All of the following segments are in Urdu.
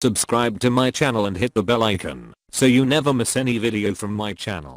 Subscribe to my channel and hit the bell icon so you never miss any video from my channel.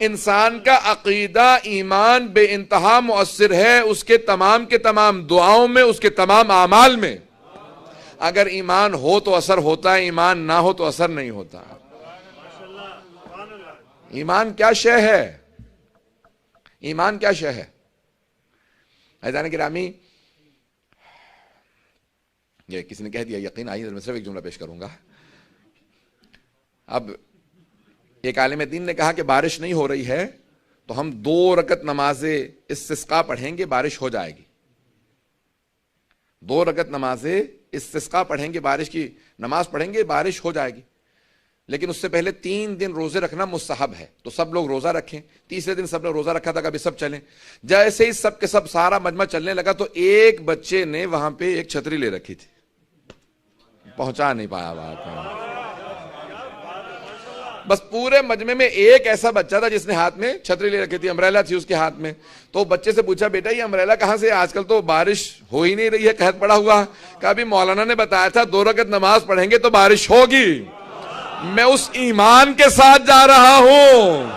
انسان کا عقیدہ ایمان بے انتہا مؤثر ہے اس کے تمام دعاؤں میں، اس کے تمام اعمال میں۔ اگر ایمان ہو تو اثر ہوتا ہے، ایمان نہ ہو تو اثر نہیں ہوتا۔ ایمان کیا شے ہے؟ ایمان کیا شے ہے؟ عزیزان گرامی، یہ کسی نے کہہ دیا یقین، آئیے میں صرف ایک جملہ پیش کروں گا۔ اب ایک عالم دین نے کہا کہ بارش نہیں ہو رہی ہے تو ہم 2 رکعت نماز استسقاء پڑھیں گے، بارش ہو جائے گی۔ 2 رکعت نماز استسقاء پڑھیں گے، بارش کی نماز پڑھیں گے، بارش ہو جائے گی۔ لیکن اس سے پہلے 3 دن روزے رکھنا مستحب ہے، تو سب لوگ روزہ رکھیں۔ تیسرے دن سب نے روزہ رکھا تھا، کبھی سب چلیں۔ جیسے ہی سب کے سب سارا مجمع چلنے لگا تو ایک بچے نے وہاں پہ ایک چھتری لے رکھی تھی، پہنچا نہیں پایا بات۔ بس پورے مجمع میں ایک ایسا بچہ تھا جس نے ہاتھ میں چھتری لے رکھی تھی، امبریلا تھی اس کے ہاتھ میں۔ تو بچے سے پوچھا بیٹا یہ امبریلا کہاں سے؟ آج کل تو بارش ہو ہی نہیں رہی ہے، قحط پڑا ہوا۔ کہا بھی مولانا نے بتایا تھا 2 رکعت نماز پڑھیں گے تو بارش ہوگی، میں اس ایمان کے ساتھ جا رہا ہوں۔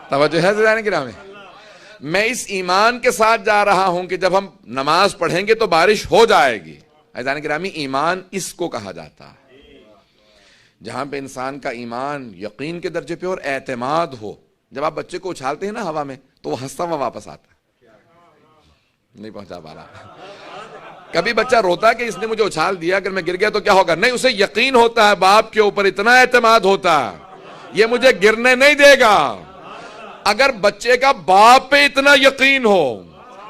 توجہ ہے عزیزان گرامی؟ میں اس ایمان کے ساتھ جا رہا ہوں کہ جب ہم نماز پڑھیں گے تو بارش ہو جائے گی۔ عزیزان گرامی، ایمان اس کو کہا جاتا ہے جہاں پہ انسان کا ایمان یقین کے درجے پہ اور اعتماد ہو۔ جب آپ بچے کو اچھالتے ہیں نا ہوا میں تو وہ ہنستا ہوا واپس آتا ہے، نہیں پہنچا پا رہا۔ کبھی بچہ روتا ہے کہ اس نے مجھے اچھال دیا، اگر میں گر گیا تو کیا ہوگا؟ نہیں، اسے یقین ہوتا ہے، باپ کے اوپر اتنا اعتماد ہوتا ہے یہ مجھے گرنے نہیں دے گا۔ اگر بچے کا باپ پہ اتنا یقین ہو،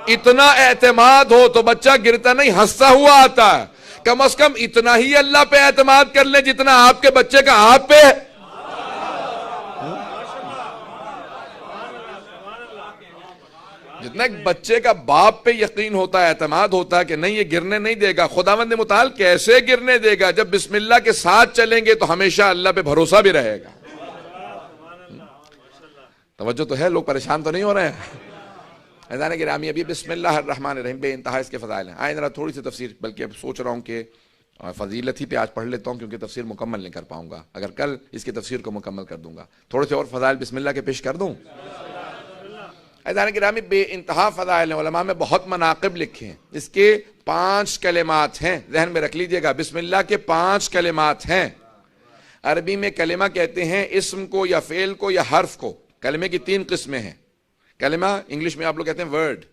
اتنا اعتماد ہو تو بچہ گرتا نہیں، ہنستا ہوا آتا ہے۔ کم از کم اتنا ہی اللہ پہ اعتماد کر لیں جتنا آپ کے بچے کا آپ پہ۔ جتنا ایک بچے کا باپ پہ یقین ہوتا ہے، اعتماد ہوتا ہے کہ نہیں یہ گرنے نہیں دے گا۔ خداوند متعال کیسے گرنے دے گا؟ جب بسم اللہ کے ساتھ چلیں گے تو ہمیشہ اللہ پہ بھروسہ بھی رہے گا۔ توجہ تو ہے، لوگ پریشان تو نہیں ہو رہے ہیں؟ عزیزان گرامی، ابھی بسم اللہ الرحمن الرحیم بے انتہا اس کے فضائل ہیں۔ آئے ذرا تھوڑی سی تفسیر، بلکہ اب سوچ رہا ہوں کہ فضیلت ہی پہ آج پڑھ لیتا ہوں کیونکہ تفسیر مکمل نہیں کر پاؤں گا، اگر کل اس کی تفسیر کو مکمل کر دوں گا۔ تھوڑے سے اور فضائل بسم اللہ کے پیش کر دوں؟ عزیزان گرامی، بے انتہا فضائل ہیں، علماء میں بہت مناقب لکھے ہیں۔ اس کے 5 کلمات ہیں، ذہن میں رکھ لیجئے گا۔ بسم اللہ کے 5 کلمات ہیں۔ عربی میں کلمہ کہتے ہیں اسم کو یا فعل کو یا حرف کو۔ کلمے کی 3 قسمیں ہیں۔ کلمہ انگلش میں آپ لوگ کہتے ہیں ورڈ۔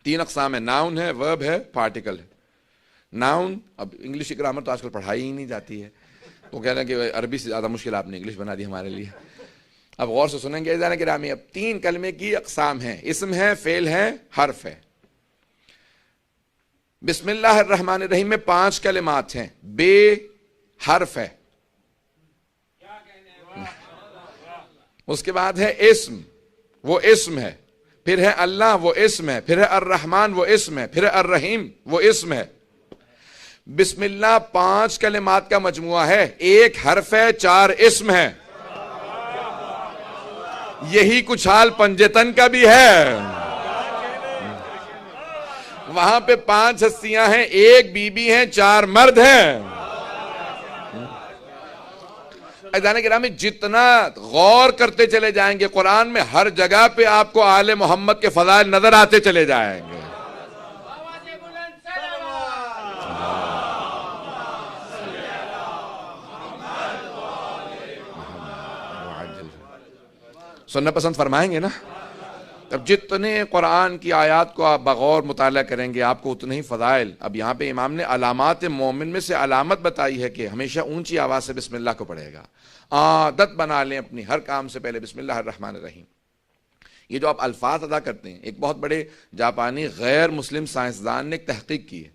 3 اقسام ہیں، ناؤن ہے، ورب ہے، پارٹیکل ہے۔ ناؤن، اب انگلش کی گرامر تو آج کل پڑھائی ہی نہیں جاتی ہے، تو کہہ رہے ہیں کہ عربی سے زیادہ مشکل آپ نے انگلش بنا دی ہمارے لیے۔ اب غور سے سنیں گے عزیزان گرامی، اب 3 کلمے کی اقسام ہیں، اسم ہے، فعل ہے، حرف ہے۔ بسم اللہ الرحمن الرحیم میں 5 کلمات ہیں، بے حرف ہے۔ اس کے بعد ہے اسم، وہ اسم ہے، پھر ہے اللہ، وہ اسم ہے، پھر ہے الرحمن، وہ اسم ہے، پھر ہے الرحیم، وہ اسم ہے۔ بسم اللہ 5 کلمات کا مجموعہ ہے، 1 حرف ہے، 4 اسم ہے۔ یہی کچھ حال پنجتن کا بھی ہے۔ وہاں پہ 5 ہستیاں ہیں، 1 بی بی ہیں، 4 مرد ہیں۔ عزیزان گرامی، جتنا غور کرتے چلے جائیں گے قرآن میں ہر جگہ پہ آپ کو آل محمد کے فضائل نظر آتے چلے جائیں گے۔ سننا پسند فرمائیں گے نا؟ اب جتنے قرآن کی آیات کو آپ بغور مطالعہ کریں گے آپ کو اتنے ہی فضائل۔ اب یہاں پہ امام نے علامات مومن میں سے علامت بتائی ہے کہ ہمیشہ اونچی آواز سے بسم اللہ کو پڑھے گا۔ عادت بنا لیں اپنی، ہر کام سے پہلے بسم اللہ الرحمن الرحیم۔ یہ جو آپ الفاظ ادا کرتے ہیں، ایک بہت بڑے جاپانی غیر مسلم سائنسدان نے ایک تحقیق کی ہے،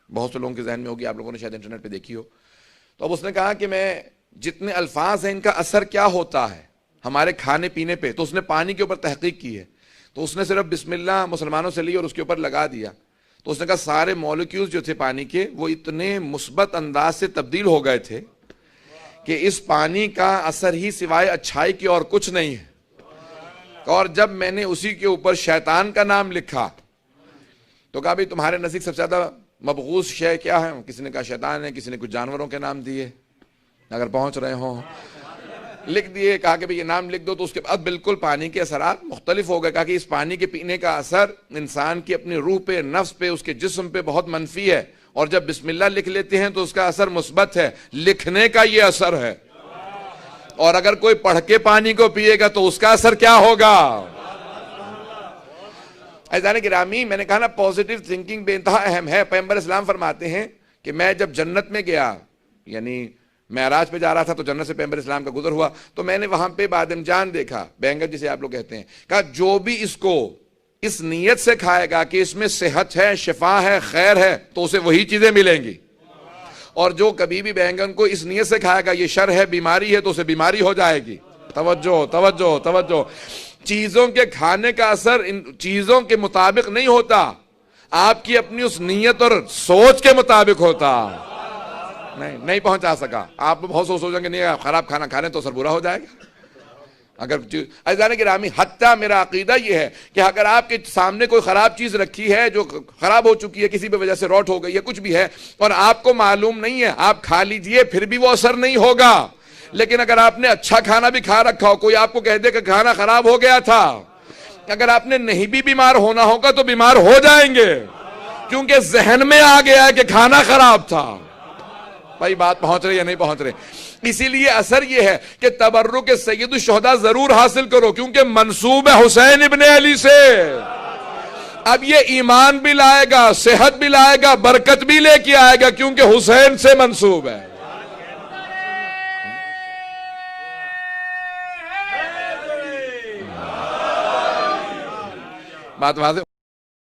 بہت سے لوگوں کے ذہن میں ہوگی، آپ لوگوں نے شاید انٹرنیٹ پہ دیکھی ہو۔ تو اب اس نے کہا کہ میں جتنے الفاظ ہیں ان کا اثر کیا ہوتا ہے ہمارے کھانے پینے پہ، تو اس نے پانی کے اوپر تحقیق کی ہے۔ تو اس نے صرف بسم اللہ مسلمانوں سے لی اور اس کے اوپر لگا دیا، تو اس نے کہا سارے مالیکیولز جو تھے پانی کے وہ اتنے مثبت انداز سے تبدیل ہو گئے تھے کہ اس پانی کا اثر ہی سوائے اچھائی کی اور کچھ نہیں ہے۔ اور جب میں نے اسی کے اوپر شیطان کا نام لکھا تو کہا بھئی تمہارے نزدیک سب سے زیادہ مبغوض شے کیا ہے؟ کسی نے کہا شیطان ہے، کسی نے کچھ جانوروں کے نام دیے، اگر پہنچ رہے ہوں لکھ دیے. کہا کہ یہ نام لکھ دو. تو اس کے بعد بالکل پانی کے اثرات مختلف ہو گئے. کہا کہ اس پانی کے پینے کا اثر انسان کی اپنی روح پہ، نفس پہ، اس کے جسم پہ بہت منفی ہے، اور جب بسم اللہ لکھ لیتے ہیں تو اس کا اثر مثبت ہے. لکھنے کا یہ اثر ہے، اور اگر کوئی پڑھ کے پانی کو پیے گا تو اس کا اثر کیا ہوگا؟ عزیزان گرامی، میں نے کہا نا پازیٹیو تھنکنگ بے انتہا اہم ہے. پیغمبر اسلام فرماتے ہیں کہ میں جب جنت میں گیا، یعنی معراج پہ جا رہا تھا تو جنت سے پیغمبر اسلام کا گزر ہوا، تو میں نے وہاں پہ بادمجان دیکھا، بینگن جسے آپ لوگ کہتے ہیں. کہا جو بھی اس کو اس نیت سے کھائے گا کہ اس میں صحت ہے، شفا ہے، خیر ہے، تو اسے وہی چیزیں ملیں گی. اور جو کبھی بھی بینگن کو اس نیت سے کھائے گا یہ شر ہے، بیماری ہے، تو اسے بیماری ہو جائے گی. توجہ توجہ توجہ. چیزوں کے کھانے کا اثر ان چیزوں کے مطابق نہیں ہوتا، آپ کی اپنی اس نیت اور سوچ کے مطابق ہوتا. نہیں پہنچا سکا. آپ بہت سوچیں گے نہیں خراب کھانا کھا لیں تو اثر برا ہو جائے گا. اگر عزیزان گرامی، حتیٰ میرا عقیدہ یہ ہے کہ اگر آپ کے سامنے کوئی خراب چیز رکھی ہے جو خراب ہو چکی ہے، کسی بھی وجہ سے روٹ ہو گئی ہے، کچھ بھی ہے، اور آپ کو معلوم نہیں ہے، آپ کھا لیجئے پھر بھی وہ اثر نہیں ہوگا. لیکن اگر آپ نے اچھا کھانا بھی کھا رکھا ہو، کوئی آپ کو کہہ دے کہ کھانا خراب ہو گیا تھا، اگر آپ نے نہیں بھی بیمار ہونا ہوگا تو بیمار ہو جائیں گے، کیونکہ ذہن میں آ گیا ہے کہ کھانا خراب تھا. بھائی بات پہنچ رہی ہے نہیں پہنچ رہی؟ اسی لیے اثر یہ ہے کہ تبرک سید الشہداء ضرور حاصل کرو، کیونکہ منسوب ہے حسین ابن علی سے. اب یہ ایمان بھی لائے گا، صحت بھی لائے گا، برکت بھی لے کے آئے گا، کیونکہ حسین سے منسوب ہے. بات واضح